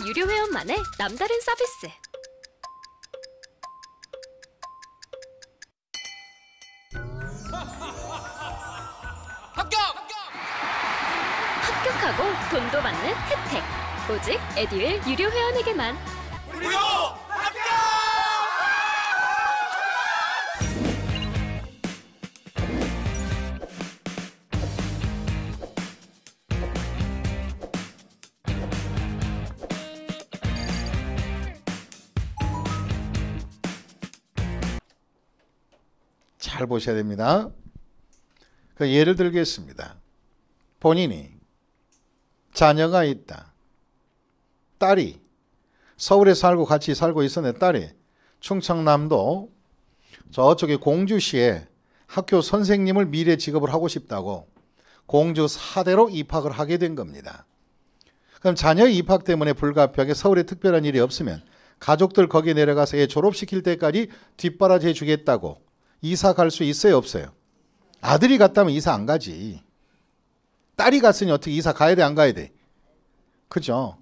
에듀윌 유료 회원만의 남다른 서비스. 합격하고 돈도 받는 혜택. 오직 에듀윌 유료 회원에게만. 무료 합격! 잘 보셔야 됩니다. 그 예를 들겠습니다. 본인이 자녀가 있다. 딸이 서울에 살고 같이 살고 있었는데 딸이 충청남도 저쪽에 공주시에 학교 선생님을 미래 직업을 하고 싶다고 공주 사대로 입학을 하게 된 겁니다. 그럼 자녀 입학 때문에 불가피하게 서울에 특별한 일이 없으면 가족들 거기 내려가서 애 졸업시킬 때까지 뒷바라지 해주겠다고 이사 갈 수 있어요, 없어요? 아들이 갔다면 이사 안 가지. 딸이 갔으니 어떻게 이사 가야 돼, 안 가야 돼? 그죠?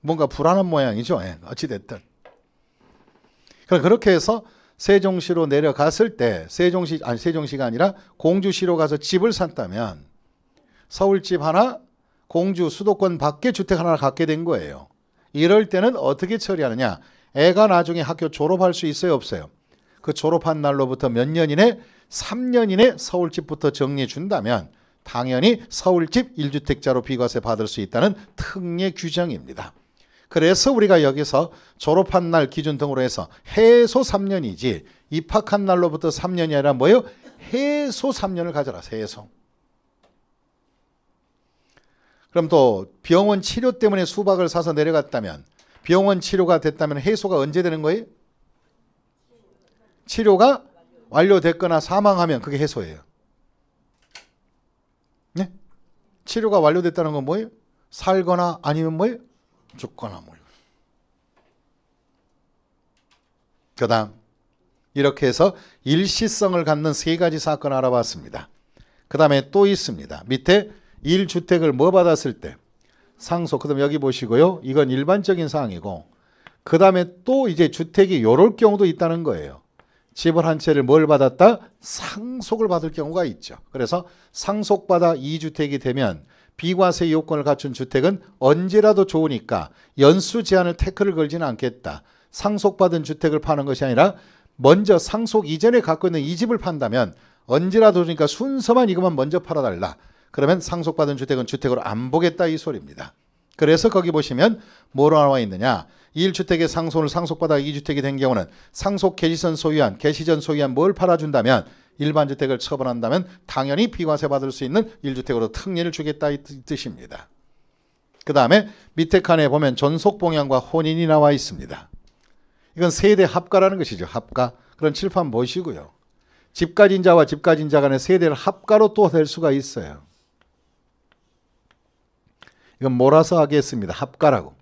뭔가 불안한 모양이죠. 예, 어찌됐든. 그렇게 해서 세종시로 내려갔을 때 세종시가 아니라 공주시로 가서 집을 샀다면 서울집 하나, 공주 수도권 밖에 주택 하나를 갖게 된 거예요. 이럴 때는 어떻게 처리하느냐? 애가 나중에 학교 졸업할 수 있어요, 없어요? 그 졸업한 날로부터 몇 년 이내? 3년 이내 서울집부터 정리해 준다면 당연히 서울집 1주택자로 비과세 받을 수 있다는 특례 규정입니다. 그래서 우리가 여기서 졸업한 날 기준 등으로 해서 해소 3년이지 입학한 날로부터 3년이 아니라 뭐예요? 해소 3년을 가져라. 해소. 그럼 또 병원 치료 때문에 수박을 사서 내려갔다면 병원 치료가 됐다면 해소가 언제 되는 거예요? 치료가 완료됐거나 사망하면 그게 해소예요. 네? 치료가 완료됐다는 건 뭐예요? 살거나 아니면 뭐예요? 죽거나 뭐예요. 그 다음 이렇게 해서 일시성을 갖는 세 가지 사건을 알아봤습니다. 그 다음에 또 있습니다. 밑에 1주택을 뭐 받았을 때 상속, 그 다음에 여기 보시고요. 이건 일반적인 사항이고 그 다음에 또 이제 주택이 이럴 경우도 있다는 거예요. 집을 한 채를 뭘 받았다? 상속을 받을 경우가 있죠. 그래서 상속받아 2주택이 되면 비과세 요건을 갖춘 주택은 언제라도 좋으니까 연수 제한을 태클을 걸지는 않겠다. 상속받은 주택을 파는 것이 아니라 먼저 상속 이전에 갖고 있는 이 집을 판다면 언제라도 좋으니까 순서만 이것만 먼저 팔아달라. 그러면 상속받은 주택은 주택으로 안 보겠다 이 소리입니다. 그래서 거기 보시면 뭐로 나와 있느냐. 1주택의 상속을 상속받아 2주택이 된 경우는 상속 개시전 소유한 뭘 팔아준다면 일반 주택을 처분한다면 당연히 비과세 받을 수 있는 1주택으로 특례를 주겠다 이 뜻입니다. 그 다음에 밑에 칸에 보면 존속봉양과 혼인이 나와 있습니다. 이건 세대 합가라는 것이죠. 합가. 그런 칠판 보시고요. 집가진 자와 집가진 자 간의 세대를 합가로 또 될 수가 있어요. 이건 몰아서 하겠습니다. 합가라고.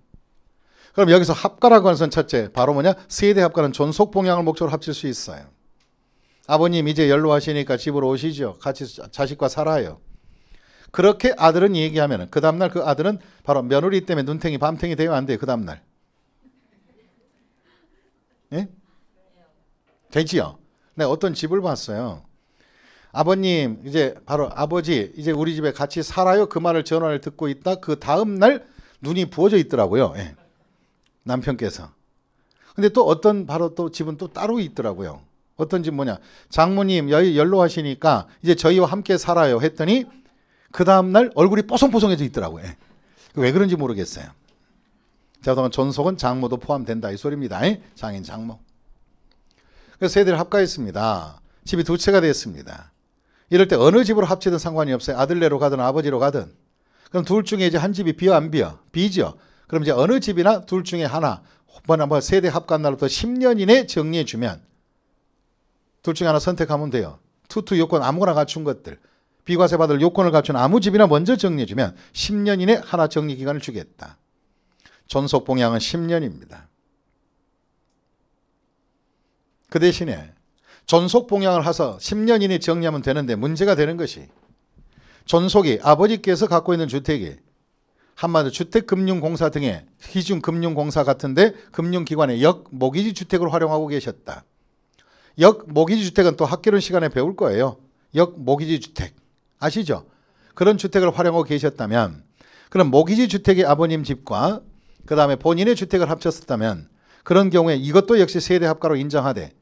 그럼 여기서 합가라고 하는 것은 첫째, 바로 뭐냐? 세대 합가는 존속봉양을 목적으로 합칠 수 있어요. 아버님 이제 연로하시니까 집으로 오시죠. 같이 자식과 살아요. 그렇게 아들은 얘기하면 그 다음날 그 아들은 바로 며느리 때문에 눈탱이 밤탱이 되면 안 돼요. 그 다음날. 예? 되지요? 내가 어떤 집을 봤어요. 아버님 이제 바로 아버지 이제 우리 집에 같이 살아요. 그 말을 전화를 듣고 있다. 그 다음날 눈이 부어져 있더라고요. 예. 남편께서. 근데 또 어떤 바로 또 집은 또 따로 있더라고요. 어떤 집 뭐냐. 장모님 여기 연로하시니까 이제 저희와 함께 살아요 했더니 그 다음날 얼굴이 뽀송뽀송해져 있더라고요. 예. 왜 그런지 모르겠어요. 자, 그동안 존속은 장모도 포함된다 이 소리입니다. 예? 장인 장모. 그래서 세대를 합가했습니다. 집이 두 채가 됐습니다. 이럴 때 어느 집으로 합치든 상관이 없어요. 아들네로 가든 아버지로 가든. 그럼 둘 중에 이제 한 집이 비어 안 비어? 비죠. 그럼 이제 어느 집이나 둘 중에 하나 뭐 세대 합간 날부터 10년 이내 정리해 주면 둘 중에 하나 선택하면 돼요. 투투 요건 아무거나 갖춘 것들. 비과세 받을 요건을 갖춘 아무 집이나 먼저 정리해 주면 10년 이내 하나 정리 기간을 주겠다. 존속봉양은 10년입니다. 그 대신에 존속봉양을 해서 10년 이내 정리하면 되는데 문제가 되는 것이 존속이 아버지께서 갖고 있는 주택이 한마디로 주택금융공사 등의 기준금융공사 같은데 금융기관의 역모기지 주택을 활용하고 계셨다. 역모기지 주택은 또 학개론 시간에 배울 거예요. 역모기지 주택 아시죠? 그런 주택을 활용하고 계셨다면 그럼 모기지 주택의 아버님 집과 그 다음에 본인의 주택을 합쳤었다면 그런 경우에 이것도 역시 세대 합가로 인정하되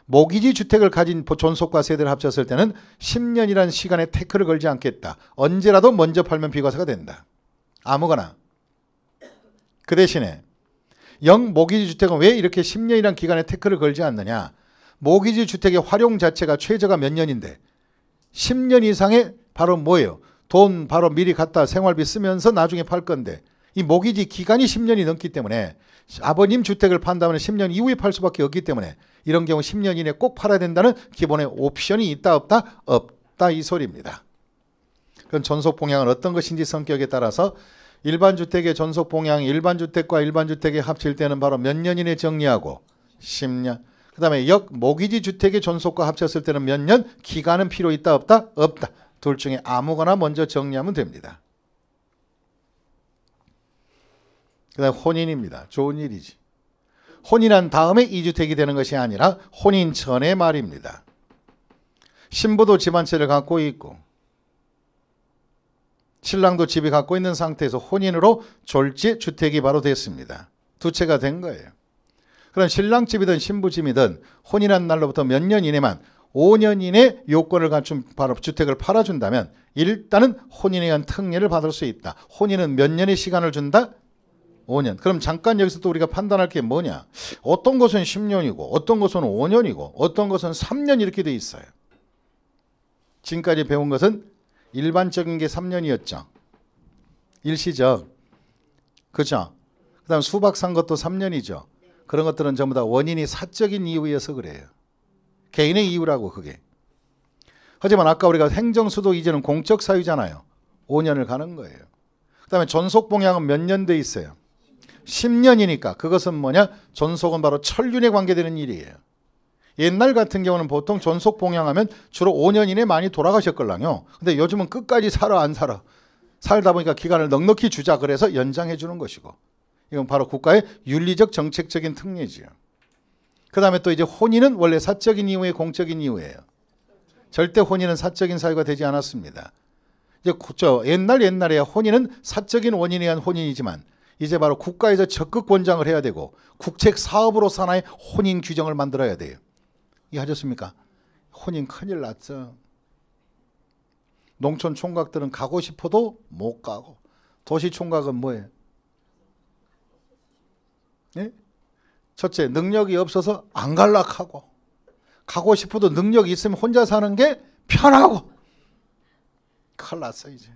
모기지 주택을 가진 존속과 세대를 합쳤을 때는 10년이라는 시간에 태클을 걸지 않겠다. 언제라도 먼저 팔면 비과세가 된다. 아무거나. 그 대신에 영모기지 주택은 왜 이렇게 10년이라는 기간에 태클을 걸지 않느냐. 모기지 주택의 활용 자체가 최저가 몇 년인데 10년 이상의 바로 뭐예요? 돈 바로 미리 갖다 생활비 쓰면서 나중에 팔 건데 이 모기지 기간이 10년이 넘기 때문에 아버님 주택을 판다면 10년 이후에 팔 수밖에 없기 때문에 이런 경우 10년 이내에 꼭 팔아야 된다는 기본의 옵션이 있다 없다? 없다 이 소리입니다. 그럼 전속봉양은 어떤 것인지 성격에 따라서 일반주택의 전속봉양이 일반주택과 일반주택에 합칠 때는 바로 몇 년 이내에 정리하고 10년. 그 다음에 역모기지 주택의 전속과 합쳤을 때는 몇 년? 기간은 필요 있다 없다? 없다. 둘 중에 아무거나 먼저 정리하면 됩니다. 그 다음에 혼인입니다. 좋은 일이지. 혼인한 다음에 이주택이 되는 것이 아니라 혼인 전의 말입니다. 신부도 집 한 채를 갖고 있고 신랑도 집이 갖고 있는 상태에서 혼인으로 졸지 주택이 바로 됐습니다. 두 채가 된 거예요. 그럼 신랑 집이든 신부 집이든 혼인한 날로부터 몇 년 이내만 5년 이내 요건을 갖춘 바로 주택을 팔아준다면 일단은 혼인에 의한 특례를 받을 수 있다. 혼인은 몇 년의 시간을 준다? 5년. 그럼 잠깐 여기서 또 우리가 판단할 게 뭐냐. 어떤 것은 10년이고 어떤 것은 5년이고 어떤 것은 3년 이렇게 돼 있어요. 지금까지 배운 것은 일반적인 게 3년이었죠. 일시적. 그죠? 그 다음 수박 산 것도 3년이죠. 그런 것들은 전부 다 원인이 사적인 이유여서 그래요. 개인의 이유라고 그게. 하지만 아까 우리가 행정수도 이제는 공적 사유잖아요. 5년을 가는 거예요. 그 다음에 존속봉양은 몇 년 돼 있어요? 10년이니까 그것은 뭐냐? 존속은 바로 천륜에 관계되는 일이에요. 옛날 같은 경우는 보통 존속봉양하면 주로 5년 이내 많이 돌아가셨걸랑요. 근데 요즘은 끝까지 살아 안 살아. 살다 보니까 기간을 넉넉히 주자 그래서 연장해 주는 것이고 이건 바로 국가의 윤리적 정책적인 특례지요. 그 다음에 또 이제 혼인은 원래 사적인 이유에 공적인 이유예요. 절대 혼인은 사적인 사유가 되지 않았습니다. 이제 옛날에 혼인은 사적인 원인에 의한 혼인이지만 이제 바로 국가에서 적극 권장을 해야 되고 국책 사업으로 산하의 혼인 규정을 만들어야 돼요. 이해하셨습니까? 혼인 큰일 났죠. 농촌 총각들은 가고 싶어도 못 가고 도시 총각은 뭐예요? 예? 첫째, 능력이 없어서 안 갈락하고 가고 싶어도 능력이 있으면 혼자 사는 게 편하고 큰일 났어 이제.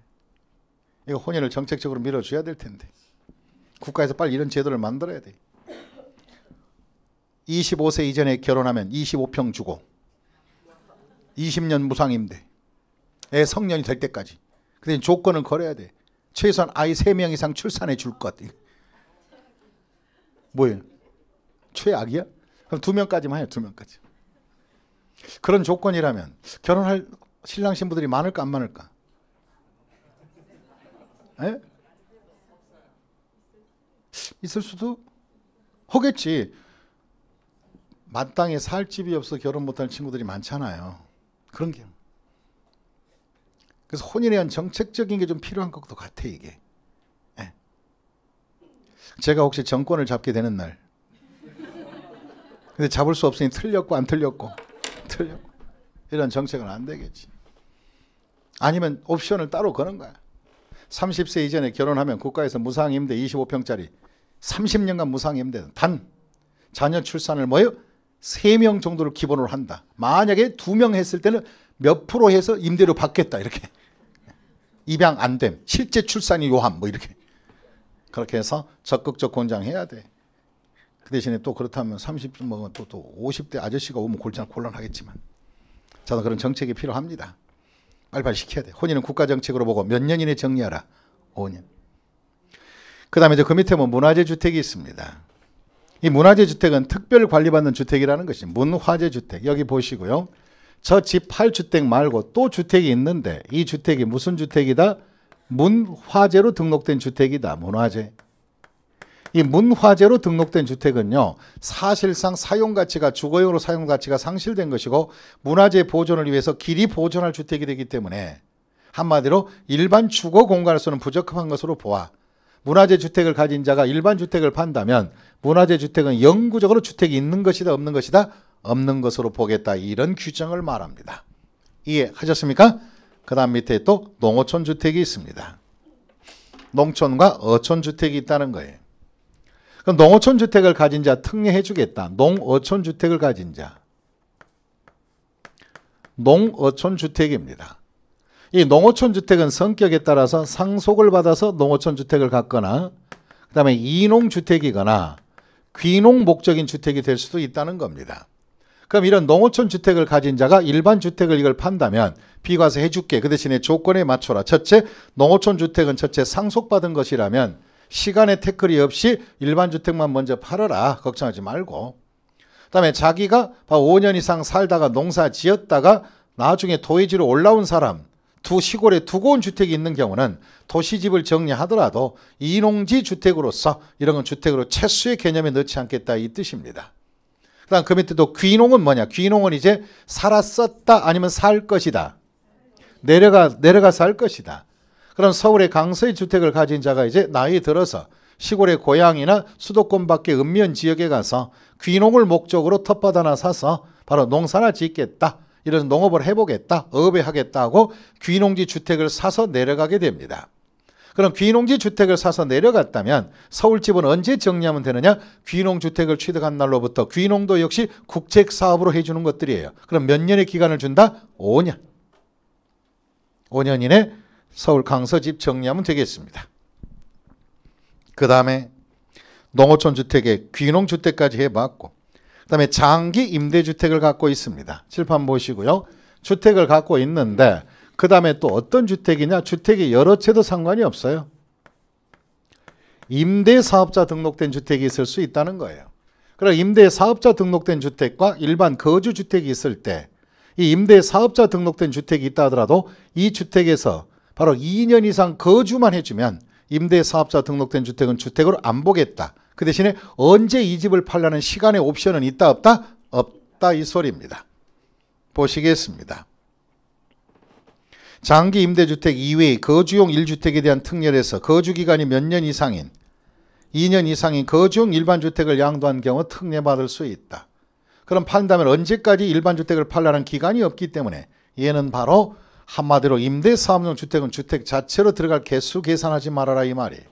이거 혼인을 정책적으로 밀어줘야 될 텐데 국가에서 빨리 이런 제도를 만들어야 돼. 25세 이전에 결혼하면 25평 주고 20년 무상임대 애 성년이 될 때까지. 근데 조건을 걸어야 돼. 최소한 아이 3명 이상 출산해 줄 것. 뭐예요? 최악이야? 그럼 2명까지만 해요. 2명까지. 그런 조건이라면 결혼할 신랑 신부들이 많을까 안 많을까? 에? 있을 수도 하겠지. 마땅히 살 집이 없어 결혼 못할 친구들이 많잖아요. 그런 게. 그래서 혼인에 대한 정책적인 게 좀 필요한 것도 같아 이게. 예. 제가 혹시 정권을 잡게 되는 날 근데 잡을 수 없으니 틀렸고 안 틀렸고 이런 정책은 안 되겠지. 아니면 옵션을 따로 거는 거야. 30세 이전에 결혼하면 국가에서 무상임대 25평짜리 30년간 무상임대 단 자녀 출산을 뭐예요? 3명 정도를 기본으로 한다. 만약에 2명 했을 때는 몇 프로 해서 임대료 받겠다 이렇게. 입양 안 됨, 실제 출산이 요함 뭐 이렇게. 그렇게 해서 적극적 권장해야 돼. 그 대신에 또 그렇다면 30, 또 50대 아저씨가 오면 곤란하겠지만 저는 그런 정책이 필요합니다. 빨리빨리 시켜야 돼. 혼인은 국가 정책으로 보고 몇 년 이내 정리하라. 5년. 그 다음에 그 밑에 문화재 주택이 있습니다. 이 문화재 주택은 특별 관리받는 주택이라는 것이 문화재 주택. 여기 보시고요. 저 집 8주택 말고 또 주택이 있는데 이 주택이 무슨 주택이다? 문화재로 등록된 주택이다. 문화재. 이 문화재로 등록된 주택은요, 사실상 사용가치가 주거용으로 사용가치가 상실된 것이고 문화재 보존을 위해서 길이 보존할 주택이 되기 때문에 한마디로 일반 주거 공간으로서는 부적합한 것으로 보아 문화재 주택을 가진 자가 일반 주택을 판다면 문화재 주택은 영구적으로 주택이 있는 것이다 없는 것이다? 없는 것으로 보겠다. 이런 규정을 말합니다. 이해하셨습니까? 그 다음 밑에 또 농어촌 주택이 있습니다. 농촌과 어촌 주택이 있다는 거예요. 그럼 농어촌 주택을 가진 자 특례해 주겠다. 농어촌 주택을 가진 자. 농어촌 주택입니다. 이 농어촌 주택은 성격에 따라서 상속을 받아서 농어촌 주택을 갖거나 그 다음에 이농주택이거나 귀농 목적인 주택이 될 수도 있다는 겁니다. 그럼 이런 농어촌 주택을 가진 자가 일반 주택을 이걸 판다면 비과세 해줄게. 그 대신에 조건에 맞춰라. 첫째, 농어촌 주택은 첫째 상속받은 것이라면 시간의 태클이 없이 일반 주택만 먼저 팔아라. 걱정하지 말고. 그 다음에 자기가 5년 이상 살다가 농사 지었다가 나중에 도의지로 올라온 사람, 두 시골에 두고 온 주택이 있는 경우는 도시집을 정리하더라도 이농지 주택으로서 이런 건 주택으로 채수의 개념에 넣지 않겠다 이 뜻입니다. 그 다음 그 밑에도 귀농은 뭐냐? 귀농은 이제 살았었다 아니면 살 것이다. 내려가 살 것이다. 그럼 서울의 강서의 주택을 가진 자가 이제 나이 들어서 시골의 고향이나 수도권 밖의 읍면 지역에 가서 귀농을 목적으로 텃밭 하나 사서 바로 농사나 짓겠다. 이런 농업을 해보겠다. 어업에 하겠다고 귀농지 주택을 사서 내려가게 됩니다. 그럼 귀농지 주택을 사서 내려갔다면 서울집은 언제 정리하면 되느냐? 귀농주택을 취득한 날로부터 귀농도 역시 국책사업으로 해주는 것들이에요. 그럼 몇 년의 기간을 준다? 5년. 5년 이내 서울 강서집 정리하면 되겠습니다. 그 다음에 농어촌 주택에 귀농주택까지 해봤고 그 다음에 장기 임대주택을 갖고 있습니다. 칠판 보시고요. 주택을 갖고 있는데 그 다음에 또 어떤 주택이냐? 주택이 여러 채도 상관이 없어요. 임대사업자 등록된 주택이 있을 수 있다는 거예요. 그럼 임대사업자 등록된 주택과 일반 거주주택이 있을 때 이 임대사업자 등록된 주택이 있다 하더라도 이 주택에서 바로 2년 이상 거주만 해주면 임대사업자 등록된 주택은 주택으로 안 보겠다. 그 대신에 언제 이 집을 팔라는 시간의 옵션은 있다 없다? 없다 이 소리입니다. 보시겠습니다. 장기 임대주택 이외의 거주용 1주택에 대한 특례에서 거주기간이 몇 년 이상인 2년 이상인 거주용 일반주택을 양도한 경우 특례받을 수 있다. 그럼 판다면 언제까지 일반주택을 팔라는 기간이 없기 때문에 얘는 바로 한마디로 임대사업용 주택은 주택 자체로 들어갈 개수 계산하지 말아라 이 말이에요.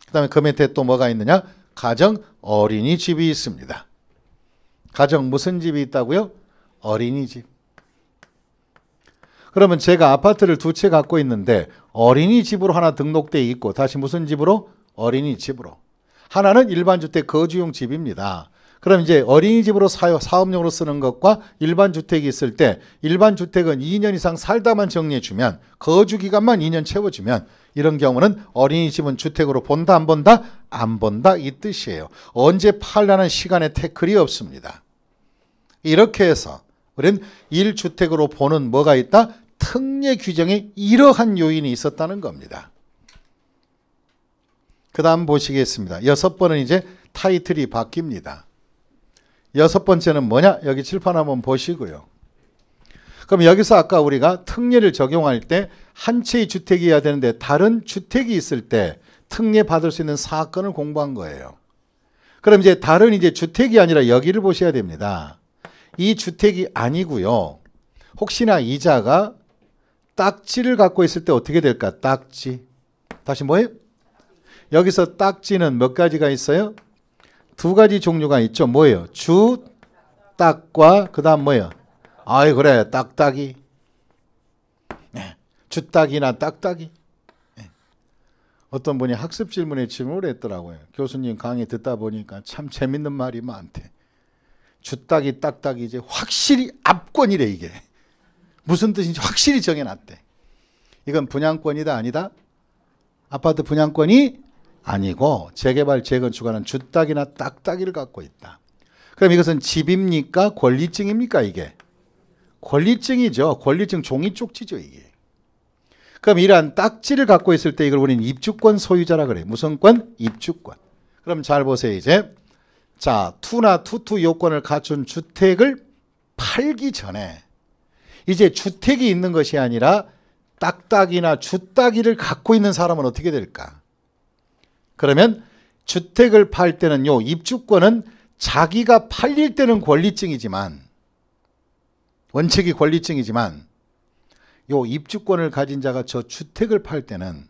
그 다음에 그 밑에 또 뭐가 있느냐? 가정 어린이집이 있습니다. 가정 무슨 집이 있다고요? 어린이집. 그러면 제가 아파트를 2채 갖고 있는데 어린이집으로 하나 등록되어 있고 다시 무슨 집으로? 어린이집으로. 하나는 일반주택 거주용 집입니다. 그럼 이제 어린이집으로 사업용으로 쓰는 것과 일반주택이 있을 때 일반주택은 2년 이상 살다만 정리해주면 거주기간만 2년 채워주면 이런 경우는 어린이집은 주택으로 본다 안 본다? 안 본다 이 뜻이에요. 언제 팔라는 시간의 태클이 없습니다. 이렇게 해서 우리는 1주택으로 보는 뭐가 있다? 특례 규정에 이러한 요인이 있었다는 겁니다. 그 다음 보시겠습니다. 6번은 이제 타이틀이 바뀝니다. 6번째는 뭐냐? 여기 칠판 한번 보시고요. 그럼 여기서 아까 우리가 특례를 적용할 때 한 채의 주택이어야 되는데 다른 주택이 있을 때 특례 받을 수 있는 사건을 공부한 거예요. 그럼 이제 다른 이제 주택이 아니라 여기를 보셔야 됩니다. 이 주택이 아니고요. 혹시나 이자가 딱지를 갖고 있을 때 어떻게 될까? 딱지. 다시 뭐예요? 여기서 딱지는 몇 가지가 있어요? 2가지 종류가 있죠. 뭐예요? 주, 딱과 그 다음 뭐예요? 아이 그래 딱딱이. 네. 주딱이나 딱딱이. 네. 어떤 분이 학습 질문에 질문을 했더라고요. 교수님 강의 듣다 보니까 참 재밌는 말이 많대. 주딱이 딱딱이 이제 확실히 압권이래 이게. 무슨 뜻인지 확실히 정해놨대. 이건 분양권이다 아니다? 아파트 분양권이 아니고 재개발 재건축하는 주딱이나 딱딱이를 갖고 있다. 그럼 이것은 집입니까? 권리증입니까? 이게 권리증이죠. 권리증 종이 쪽지죠 이게. 그럼 이러한 딱지를 갖고 있을 때 이걸 우리는 입주권 소유자라 그래요. 무슨 권? 입주권. 그럼 잘 보세요. 이제 자, 투나 투투 요건을 갖춘 주택을 팔기 전에 이제 주택이 있는 것이 아니라 딱딱이나 주따기를 갖고 있는 사람은 어떻게 될까? 그러면 주택을 팔 때는 요 입주권은 자기가 팔릴 때는 권리증이지만 원칙이 권리증이지만 요 입주권을 가진 자가 저 주택을 팔 때는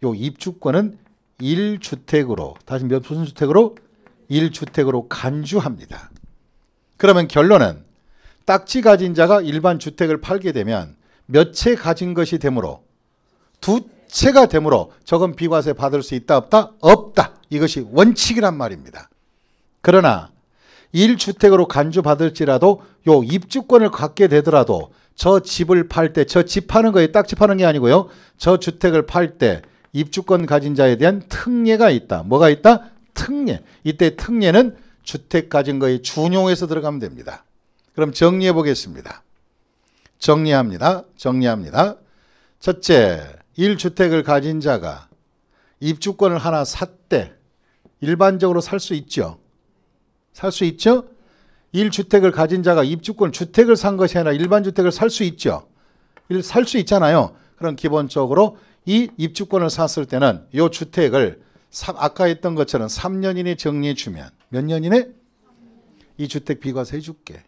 요 입주권은 1주택으로 다시 무슨 주택으로? 1주택으로 간주합니다. 그러면 결론은 딱지 가진 자가 일반 주택을 팔게 되면 몇 채 가진 것이 되므로 두 채가 되므로 저건 비과세 받을 수 있다 없다? 없다. 이것이 원칙이란 말입니다. 그러나 1주택으로 간주받을지라도 요 입주권을 갖게 되더라도 저 집을 팔 때 저 집 파는 거에 딱지 파는 게 아니고요. 저 주택을 팔 때 입주권 가진 자에 대한 특례가 있다. 뭐가 있다? 특례. 이때 특례는 주택 가진 거에 준용해서 들어가면 됩니다. 그럼 정리해 보겠습니다. 정리합니다. 첫째, 1주택을 가진 자가 입주권을 하나 샀대. 일반적으로 살 수 있죠. 살 수 있죠? 1주택을 가진 자가 입주권 주택을 산 것이 아니라 일반 주택을 살 수 있죠. 살 수 있잖아요. 그럼 기본적으로 이 입주권을 샀을 때는 이 주택을 아까 했던 것처럼 3년 이내 정리해 주면 몇 년 이내? 이 주택 비과세 해줄게.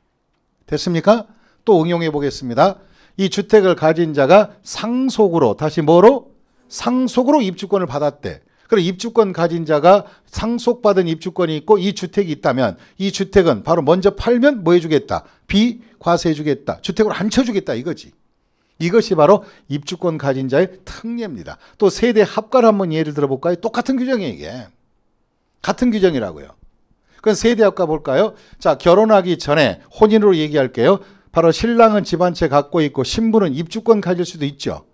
됐습니까? 또 응용해 보겠습니다. 이 주택을 가진 자가 상속으로 다시 뭐로? 상속으로 입주권을 받았대. 그럼 입주권 가진 자가 상속받은 입주권이 있고 이 주택이 있다면 이 주택은 바로 먼저 팔면 뭐 해주겠다? 비과세 해주겠다. 주택으로 안 쳐주겠다 이거지. 이것이 바로 입주권 가진 자의 특례입니다. 또 세대 합가를 한번 예를 들어볼까요? 똑같은 규정이에요 이게. 같은 규정이라고요. 그럼 세대 합가 볼까요? 자, 결혼하기 전에 혼인으로 얘기할게요. 바로 신랑은 집 한 채 갖고 있고 신부는 입주권 가질 수도 있죠.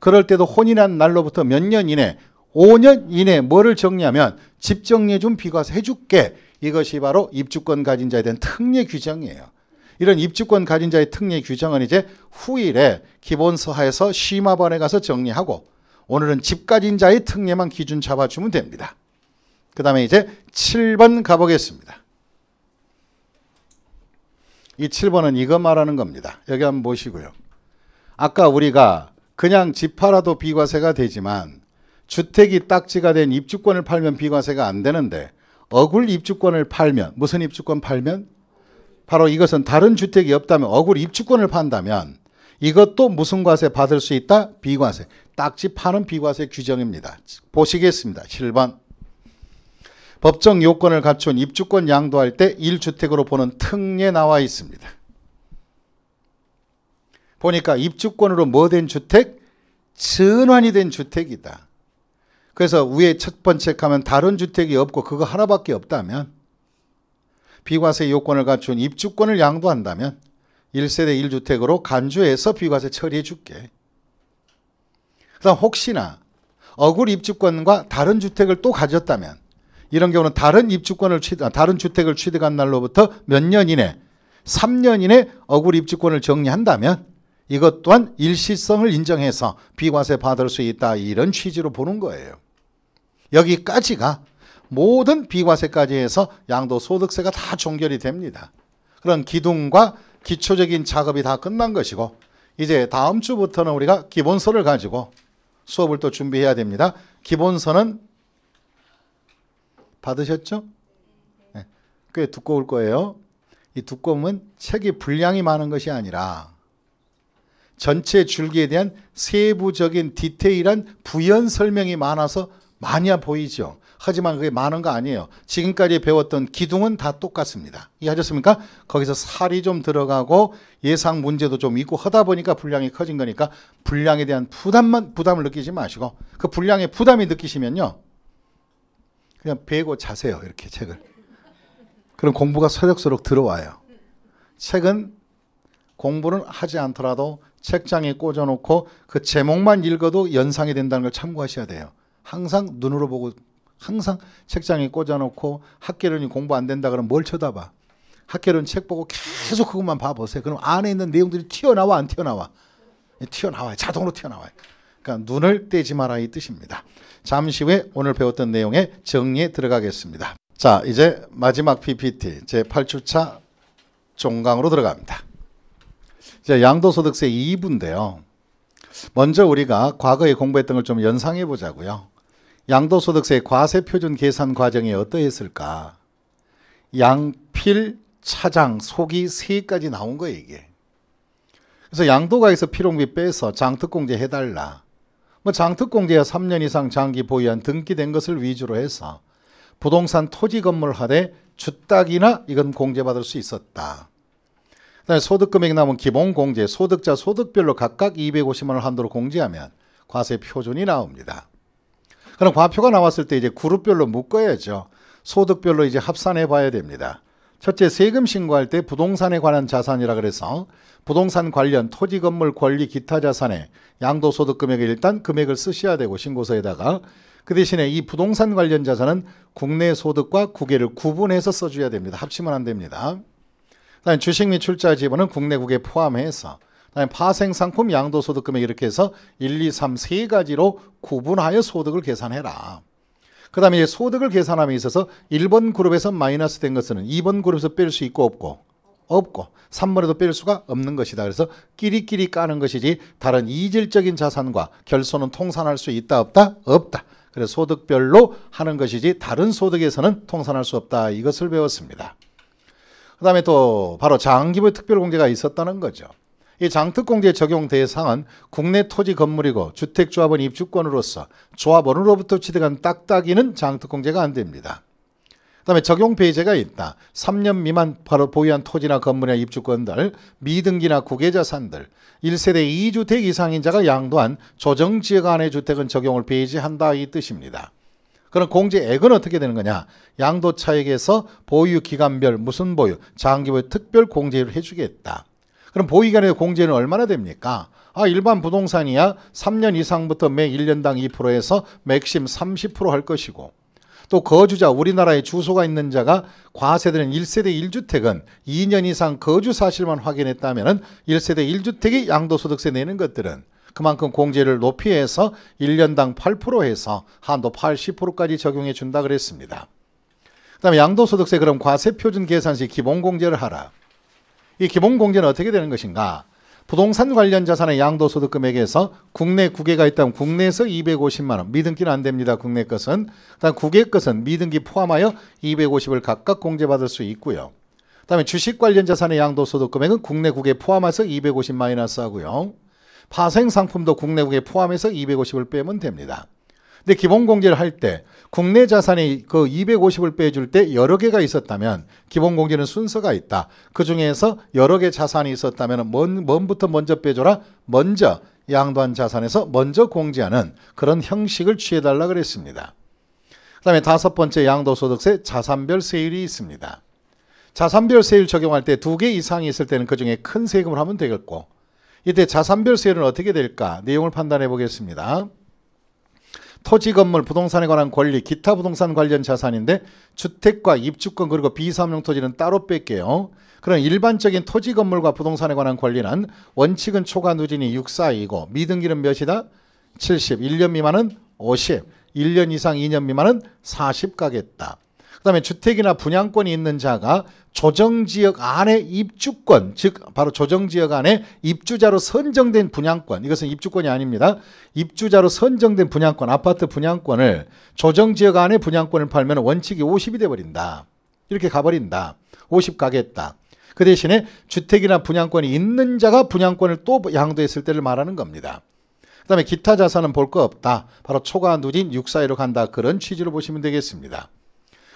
그럴 때도 혼인한 날로부터 몇 년 이내 5년 이내 뭐를 정리하면 집 정리해 준 비과세 해줄게. 이것이 바로 입주권 가진 자에 대한 특례 규정이에요. 이런 입주권 가진 자의 특례 규정은 이제 후일에 기본서하에서 심화반에 가서 정리하고 오늘은 집 가진 자의 특례만 기준 잡아주면 됩니다. 그 다음에 이제 7번 가보겠습니다. 이 7번은 이거 말하는 겁니다. 여기 한번 보시고요. 아까 우리가 그냥 집 팔아도 비과세가 되지만 주택이 딱지가 된 입주권을 팔면 비과세가 안 되는데 어굴 입주권을 팔면 무슨 입주권 팔면? 바로 이것은 다른 주택이 없다면 어굴 입주권을 판다면 이것도 무슨 과세 받을 수 있다? 비과세. 딱지 파는 비과세 규정입니다. 보시겠습니다. 7번. 법정 요건을 갖춘 입주권 양도할 때 1주택으로 보는 특례 나와 있습니다. 보니까 입주권으로 뭐 된 주택? 전환이 된 주택이다. 그래서 위에 첫 번째 가면 다른 주택이 없고 그거 하나밖에 없다면 비과세 요건을 갖춘 입주권을 양도한다면 1세대 1주택으로 간주해서 비과세 처리해 줄게. 그 다음 혹시나 어굴 입주권과 다른 주택을 또 가졌다면 이런 경우는 다른 주택을 취득한 날로부터 몇 년 이내 3년 이내 어굴 입주권을 정리한다면 이것 또한 일시성을 인정해서 비과세 받을 수 있다. 이런 취지로 보는 거예요. 여기까지가 모든 비과세까지 해서 양도소득세가 다 종결이 됩니다. 그런 기둥과 기초적인 작업이 다 끝난 것이고 이제 다음 주부터는 우리가 기본서를 가지고 수업을 또 준비해야 됩니다. 기본서는 받으셨죠? 네, 꽤 두꺼울 거예요. 이 두꺼움은 책이 분량이 많은 것이 아니라 전체 줄기에 대한 세부적인 디테일한 부연 설명이 많아서 많이 보이죠. 하지만 그게 많은 거 아니에요. 지금까지 배웠던 기둥은 다 똑같습니다. 이해하셨습니까? 거기서 살이 좀 들어가고 예상 문제도 좀 있고 하다 보니까 분량이 커진 거니까 분량에 대한 부담을 느끼지 마시고 그 분량의 부담이 느끼시면요. 그냥 베고 자세요. 이렇게 책을. 그럼 공부가 서력서력 들어와요. 책은 공부는 하지 않더라도 책장에 꽂아놓고 그 제목만 읽어도 연상이 된다는 걸 참고하셔야 돼요. 항상 눈으로 보고 항상 책장에 꽂아놓고 학계론이 공부 안 된다 그러면 뭘 쳐다봐? 학계론 책 보고 계속 그것만 봐보세요. 그럼 안에 있는 내용들이 튀어나와 안 튀어나와? 튀어나와요. 자동으로 튀어나와요. 그러니까 눈을 떼지 마라 이 뜻입니다. 잠시 후에 오늘 배웠던 내용의 정리에 들어가겠습니다. 자, 이제 마지막 PPT 제8주차 종강으로 들어갑니다. 이제 양도소득세 2부인데요. 먼저 우리가 과거에 공부했던 걸 좀 연상해 보자고요. 양도소득세 과세표준 계산 과정이 어떠했을까? 양필, 차장, 속이 3가지 나온 거예요 이게. 그래서 양도가에서 필용비 빼서 장특공제 해달라. 뭐 장특공제야 3년 이상 장기 보유한 등기된 것을 위주로 해서 부동산 토지 건물 하되 주딱이나 이건 공제받을 수 있었다. 그다음에 소득금액이 나오면 기본공제, 소득자 소득별로 각각 250만 원 한도로 공제하면 과세 표준이 나옵니다. 그럼 과표가 나왔을 때 이제 그룹별로 묶어야죠. 소득별로 이제 합산해 봐야 됩니다. 첫째, 세금 신고할 때 부동산에 관한 자산이라 그래서 부동산 관련 토지 건물 권리 기타 자산에 양도소득 금액을 일단 금액을 쓰셔야 되고 신고서에다가 그 대신에 이 부동산 관련 자산은 국내 소득과 국외를 구분해서 써줘야 됩니다. 합치면 안 됩니다. 그다음에 주식 및 출자 지분은 국내 국외 포함해서 그다음에 파생상품 양도소득 금액 이렇게 해서 1, 2, 3, 3가지로 구분하여 소득을 계산해라. 그 다음에 소득을 계산함에 있어서 1번 그룹에서 마이너스 된 것은 2번 그룹에서 뺄 수 있고 없고 3번에도 뺄 수가 없는 것이다. 그래서 끼리끼리 까는 것이지 다른 이질적인 자산과 결손은 통산할 수 있다 없다? 없다. 그래서 소득별로 하는 것이지 다른 소득에서는 통산할 수 없다. 이것을 배웠습니다. 그 다음에 또 바로 장기부의 특별공제가 있었다는 거죠. 이 장특공제 적용 대상은 국내 토지 건물이고 주택조합원 입주권으로서 조합원으로부터 취득한 딱딱이는 장특공제가 안 됩니다. 그 다음에 적용 배제가 있다. 3년 미만 바로 보유한 토지나 건물이나 입주권들, 미등기나 국외자산들, 1세대 2주택 이상인 자가 양도한 조정지역 안의 주택은 적용을 배제한다 이 뜻입니다. 그럼 공제액은 어떻게 되는 거냐? 양도차익에서 보유기간별 무슨 보유, 장기보유 특별 공제를 해주겠다. 그럼 보유기간의 공제는 얼마나 됩니까? 일반 부동산이야 3년 이상부터 매 1년당 2%에서 맥심 30% 할 것이고 또 거주자 우리나라에 주소가 있는 자가 과세되는 1세대 1주택은 2년 이상 거주 사실만 확인했다면 1세대 1주택이 양도소득세 내는 것들은 그만큼 공제를 높이 해서 1년당 8% 해서 한도 80%까지 적용해 준다 그랬습니다. 그 다음에 양도소득세 그럼 과세표준 계산 시 기본공제를 하라. 이 기본공제는 어떻게 되는 것인가? 부동산 관련 자산의 양도소득 금액에서 국내 국외가 있다면 국내에서 250만 원, 미등기는 안 됩니다. 국내 것은. 그다음 국외 것은 미등기 포함하여 250을 각각 공제받을 수 있고요. 그다음에 주식 관련 자산의 양도소득 금액은 국내 국외 포함해서 250 마이너스 하고요. 파생 상품도 국내 국외 포함해서 250을 빼면 됩니다. 근데 기본공제를 할 때 국내 자산이 그 250을 빼줄 때 여러 개가 있었다면 기본공제는 순서가 있다. 그 중에서 여러 개 자산이 있었다면 뭔부터 먼저 빼줘라? 먼저 양도한 자산에서 먼저 공제하는 그런 형식을 취해달라 그랬습니다. 그 다음에 5번째 양도소득세 자산별 세율이 있습니다. 자산별 세율 적용할 때 2개 이상이 있을 때는 그 중에 큰 세금을 하면 되겠고 이때 자산별 세율은 어떻게 될까? 내용을 판단해 보겠습니다. 토지, 건물, 부동산에 관한 권리, 기타 부동산 관련 자산인데 주택과 입주권 그리고 비사업용 토지는 따로 뺄게요. 그럼 일반적인 토지, 건물과 부동산에 관한 권리는 원칙은 초과 누진이 64이고 미등기는 몇이다? 70, 1년 미만은 50, 1년 이상 2년 미만은 40 가겠다. 그 다음에 주택이나 분양권이 있는 자가 조정지역 안에 입주권, 즉 바로 조정지역 안에 입주자로 선정된 분양권, 이것은 입주권이 아닙니다. 입주자로 선정된 분양권, 아파트 분양권을 조정지역 안에 분양권을 팔면 원칙이 50이 돼버린다. 이렇게 가버린다. 50 가겠다. 그 대신에 주택이나 분양권이 있는 자가 분양권을 또 양도했을 때를 말하는 겁니다. 그 다음에 기타 자산은 볼 거 없다. 바로 초과 누진 642로 간다. 그런 취지로 보시면 되겠습니다.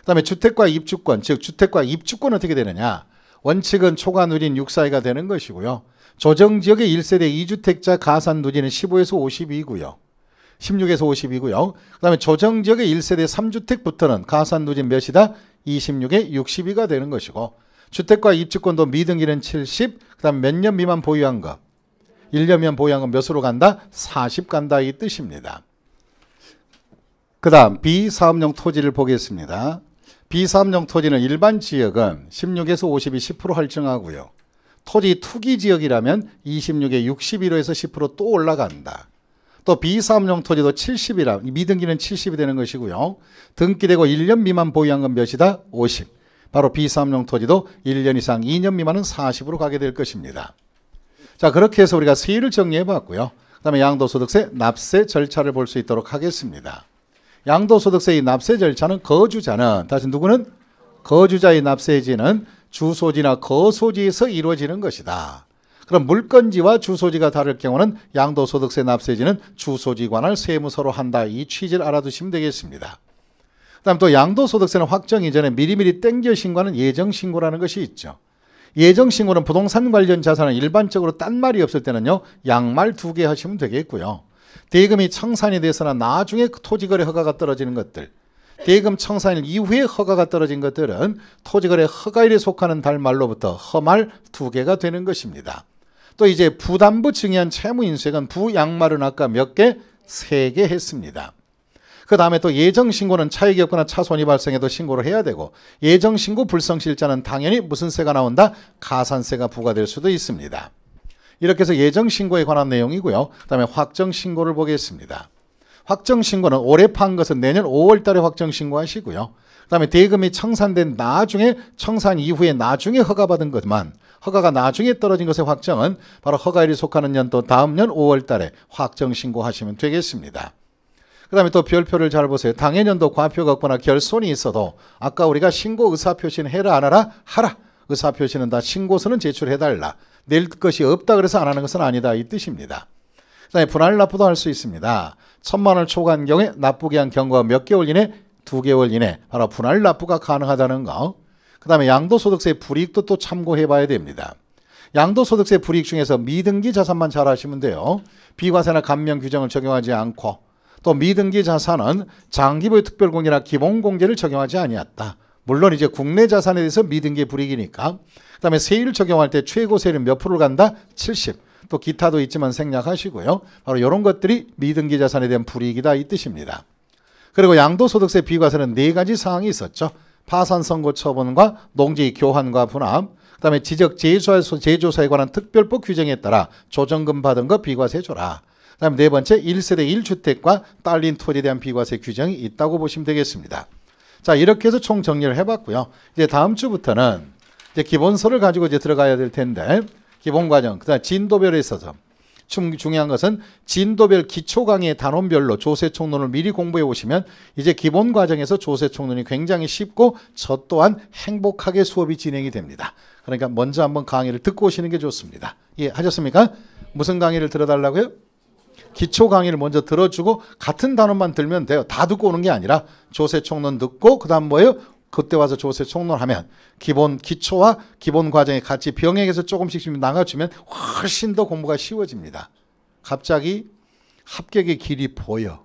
그 다음에 주택과 입주권, 즉 주택과 입주권은 어떻게 되느냐? 원칙은 초과 누진 642가 되는 것이고요. 조정지역의 1세대 2주택자 가산 누진은 15에서 52고요. 16에서 52고요. 그 다음에 조정지역의 1세대 3주택부터는 가산 누진 몇이다? 26에 62가 되는 것이고 주택과 입주권도 미등기는 70, 그 다음에 몇 년 미만 보유한 거? 1년 미만 보유한 건 몇으로 간다? 40 간다 이 뜻입니다. 그 다음 비사업용 토지를 보겠습니다. 비사업용 토지는 일반 지역은 16에서 50이 10% 할증하고요. 토지 투기 지역이라면 26에 61호에서 10% 또 올라간다. 또 비사업용 토지도 70이라 미등기는 70이 되는 것이고요. 등기되고 1년 미만 보유한 건 몇이다? 50. 바로 비사업용 토지도 1년 이상 2년 미만은 40으로 가게 될 것입니다. 자, 그렇게 해서 우리가 세율을 정리해 봤고요. 그 다음에 양도소득세 납세 절차를 볼 수 있도록 하겠습니다. 양도소득세의 납세 절차는 거주자는, 다시 누구는? 거주자의 납세지는 주소지나 거소지에서 이루어지는 것이다. 그럼 물건지와 주소지가 다를 경우는 양도소득세 납세지는 주소지 관할 세무서로 한다. 이 취지를 알아두시면 되겠습니다. 그 다음 또 양도소득세는 확정 이전에 미리미리 땡겨 신고하는 예정신고라는 것이 있죠. 예정신고는 부동산 관련 자산은 일반적으로 딴 말이 없을 때는요, 양말 2개 하시면 되겠고요. 대금이 청산이 돼서나 나중에 토지거래 허가가 떨어지는 것들, 대금 청산일 이후에 허가가 떨어진 것들은 토지거래 허가일에 속하는 달말로부터 허말 2개가 되는 것입니다. 또 이제 부담부 증여한 채무인수액은 부양말은 아까 몇 개? 3개 했습니다. 그 다음에 또 예정신고는 차익이 없거나 차손이 발생해도 신고를 해야 되고, 예정신고 불성실자는 당연히 무슨 세가 나온다? 가산세가 부과될 수도 있습니다. 이렇게 해서 예정신고에 관한 내용이고요. 그 다음에 확정신고를 보겠습니다. 확정신고는 올해 판 것은 내년 5월 달에 확정신고하시고요. 그 다음에 대금이 청산된 나중에, 청산 이후에 나중에 허가받은 것만, 허가가 나중에 떨어진 것의 확정은 바로 허가일이 속하는 년도 다음 년 5월 달에 확정신고하시면 되겠습니다. 그 다음에 또 별표를 잘 보세요. 당해년도 과표가 없거나 결손이 있어도 아까 우리가 신고 의사표시는 해라 안 하라? 하라. 의사표시는 다 신고서는 제출해달라. 낼 것이 없다 그래서 안 하는 것은 아니다. 이 뜻입니다. 그 다음에 분할 납부도 할 수 있습니다. 1,000만 원 초과한 경우에 납부기 한 경과가 몇 개월 이내? 2개월 이내. 바로 분할 납부가 가능하다는 거. 그 다음에 양도소득세 불이익도 또 참고해 봐야 됩니다. 양도소득세 불이익 중에서 미등기 자산만 잘 하시면 돼요. 비과세나 감면 규정을 적용하지 않고, 또 미등기 자산은 장기보유 특별공제나 기본공제를 적용하지 아니었다. 물론 이제 국내 자산에 대해서 미등기 불이익이니까. 그 다음에 세율 적용할 때 최고 세율은 몇 프로를 간다? 70. 또 기타도 있지만 생략하시고요. 바로 이런 것들이 미등기 자산에 대한 불이익이다 이 뜻입니다. 그리고 양도소득세 비과세는 4가지 사항이 있었죠. 파산 선고 처분과 농지 교환과 분함, 그 다음에 지적 제조사에 관한 특별법 규정에 따라 조정금 받은 거 비과세 줘라. 그 다음에 4번째 1세대 1주택과 딸린 토지에 대한 비과세 규정이 있다고 보시면 되겠습니다. 자, 이렇게 해서 총 정리를 해봤고요. 이제 다음 주부터는 이제 기본서를 가지고 이제 들어가야 될 텐데, 기본과정, 그 다음 진도별에 있어서 중요한 것은 진도별 기초 강의 단원별로 조세총론을 미리 공부해 오시면 이제 기본과정에서 조세총론이 굉장히 쉽고 저 또한 행복하게 수업이 진행이 됩니다. 그러니까 먼저 한번 강의를 듣고 오시는 게 좋습니다. 예, 하셨습니까? 무슨 강의를 들어달라고요? 기초 강의를 먼저 들어주고 같은 단원만 들면 돼요. 다 듣고 오는 게 아니라 조세총론 듣고 그 다음 뭐예요? 그때 와서 조세총론하면 기본 기초와 기본 과정이 같이 병행해서 조금씩 나가주면 훨씬 더 공부가 쉬워집니다. 갑자기 합격의 길이 보여.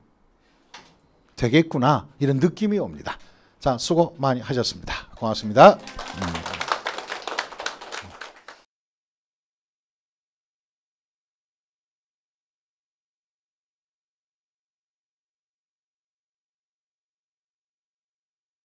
되겠구나. 이런 느낌이 옵니다. 자, 수고 많이 하셨습니다. 고맙습니다.